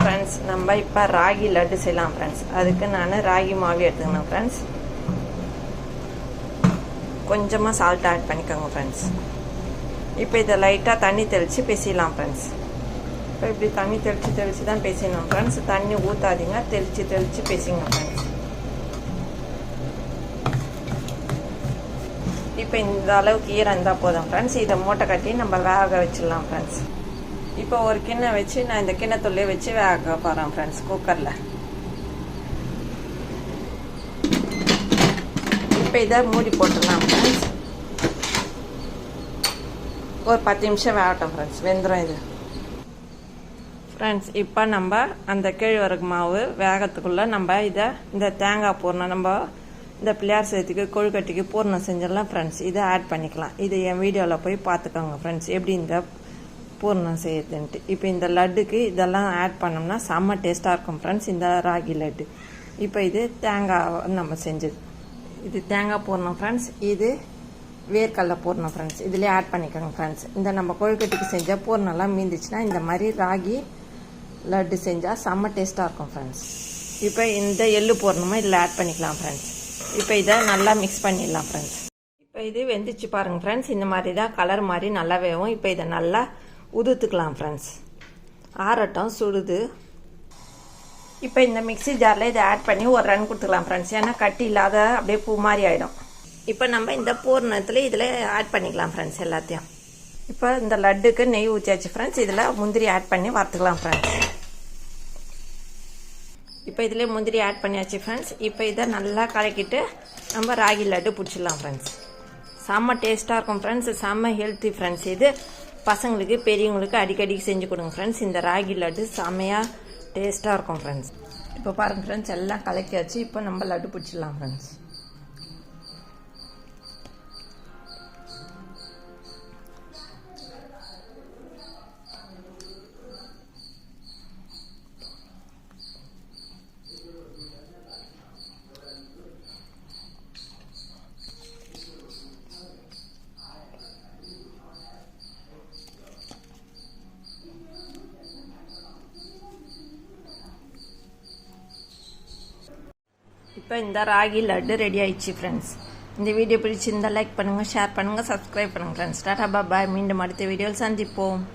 Friends, நம்ம இப்போ ராகி லட்டு செய்யலாம் ஃப்ரெண்ட்ஸ். அதுக்கு நான் ராகி மாவு எடுத்துக்கணும் ஃப்ரெண்ட்ஸ். கொஞ்சமாக சால்ட் ஆட் பண்ணிக்கோங்க ஃப்ரெண்ட்ஸ். இப்போ இதை லைட்டாக தண்ணி தெளித்து பேசிடலாம் ஃப்ரெண்ட்ஸ். இப்போ இப்படி தண்ணி தெளித்து தான் பேசிடணும் ஃப்ரெண்ட்ஸ். தண்ணி ஊற்றாதீங்க, தெளித்து பேசிங்க ஃப்ரெண்ட்ஸ். இப்போ இந்த அளவுக்கு ஈரம் இருந்தால் போதும் ஃப்ரெண்ட்ஸ். இதை மூட்டை கட்டி நம்ம வேக வச்சிடலாம் ஃப்ரெண்ட்ஸ். இப்போ ஒரு கிண்ணம் வச்சு நான் இந்த கிண்ணத்துள்ளே வச்சு வேக போகிறேன் ஃப்ரெண்ட்ஸ் குக்கரில். இப்போ இதை மூடி போட்டுடலாம் ஃப்ரெண்ட்ஸ். ஒரு 10 நிமிஷம் வேகட்டும் ஃப்ரெண்ட்ஸ், வெந்துடும் இது ஃப்ரெண்ட்ஸ். இப்போ நம்ம அந்த கேழ்வரகு மாவு வேகத்துக்குள்ளே நம்ம இந்த தேங்காய் பூர்ணம் நம்ம இந்த பிள்ளையார் சேர்த்துக்கு கொழுக்கட்டிக்கு பூர்ணம் செஞ்சிடலாம் ஃப்ரெண்ட்ஸ். இதை ஆட் பண்ணிக்கலாம். இது என் வீடியோவில் போய் பார்த்துக்கோங்க ஃப்ரெண்ட்ஸ், எப்படி இந்த பூர்ணம் செய்யுதுன்ட்டு. இப்போ இந்த லட்டுக்கு இதெல்லாம் ஆட் பண்ணோம்னா செம்ம டேஸ்ட்டாக இருக்கும் ஃப்ரெண்ட்ஸ், இந்த ராகி லட்டு. இப்போ இது தேங்காய் நம்ம செஞ்சது, இது தேங்காய் பூர்ணம் ஃப்ரெண்ட்ஸ். இது வேர்க்கடலை பூர்ணம் ஃப்ரெண்ட்ஸ். இதிலே ஆட் பண்ணிக்கோங்க ஃப்ரெண்ட்ஸ். இந்த நம்ம கொழுக்கட்டுக்கு செஞ்ச பூர்ணம்லாம் மீந்துச்சுன்னா இந்த மாதிரி ராகி லட்டு செஞ்சால் செம்ம டேஸ்ட்டாக இருக்கும் ஃப்ரெண்ட்ஸ். இப்போ இந்த எள்ளு பூர்ணமாக இதில் ஆட் பண்ணிக்கலாம் ஃப்ரெண்ட்ஸ். இப்போ இதை நல்லா மிக்ஸ் பண்ணிடலாம் ஃப்ரெண்ட்ஸ். இப்போ இது வெந்துச்சு பாருங்கள் ஃப்ரெண்ட்ஸ். இந்த மாதிரி தான் கலர் மாதிரி நல்லா வேகும். இப்போ இதை நல்லா உதுத்துக்கலாம் ஃப்ரெண்ட்ஸ். ஆறட்டும், சுடுது. இப்போ இந்த மிக்ஸி ஜாரில் இதை ஆட் பண்ணி ஒரு ரன் கொடுத்துக்கலாம் ஃப்ரெண்ட்ஸ். ஏன்னா கட்டி இல்லாத அப்படியே பூ மாதிரி ஆகிடும். இப்போ நம்ம இந்த பூர்ணத்தில் இதில் ஆட் பண்ணிக்கலாம் ஃப்ரெண்ட்ஸ் எல்லாத்தையும். இப்போ இந்த லட்டுக்கு நெய் ஊற்றியாச்சு ஃப்ரெண்ட்ஸ். இதில் முந்திரி ஆட் பண்ணி வறுத்துக்கலாம் ஃப்ரெண்ட்ஸ். இப்போ இதில் முந்திரி ஆட் பண்ணியாச்சு ஃப்ரெண்ட்ஸ். இப்போ இதை நல்லா கலக்கிட்டு நம்ம ராகி லட்டு பிடிச்சிடலாம் ஃப்ரெண்ட்ஸ். செம்ம டேஸ்ட்டாக இருக்கும் ஃப்ரெண்ட்ஸ், செம்ம ஹெல்த்தி ஃப்ரெண்ட்ஸ். இது பசங்களுக்கு பெரியவங்களுக்கு அடிக்கடி செஞ்சு கொடுங்க ஃப்ரெண்ட்ஸ். இந்த ராகி லட்டு செம்மையாக டேஸ்ட்டாக இருக்கும் ஃப்ரெண்ட்ஸ். இப்போ பாருங்கள் ஃப்ரெண்ட்ஸ், எல்லாம் கலக்கியாச்சு. இப்போ நம்ம லட்டு பிடிச்சிடலாம் ஃப்ரெண்ட்ஸ். இப்போ இந்த ராகி லட்டு ரெடி ஆயிடுச்சு ஃப்ரெண்ட்ஸ். இந்த வீடியோ பிடிச்சிருந்தால் லைக் பண்ணுங்கள், ஷேர் பண்ணுங்கள், சப்ஸ்கிரைப் பண்ணுங்கள் ஃப்ரெண்ட்ஸ். டாடா பாய். மீண்டும் அடுத்த வீடியோவில் சந்திப்போம்.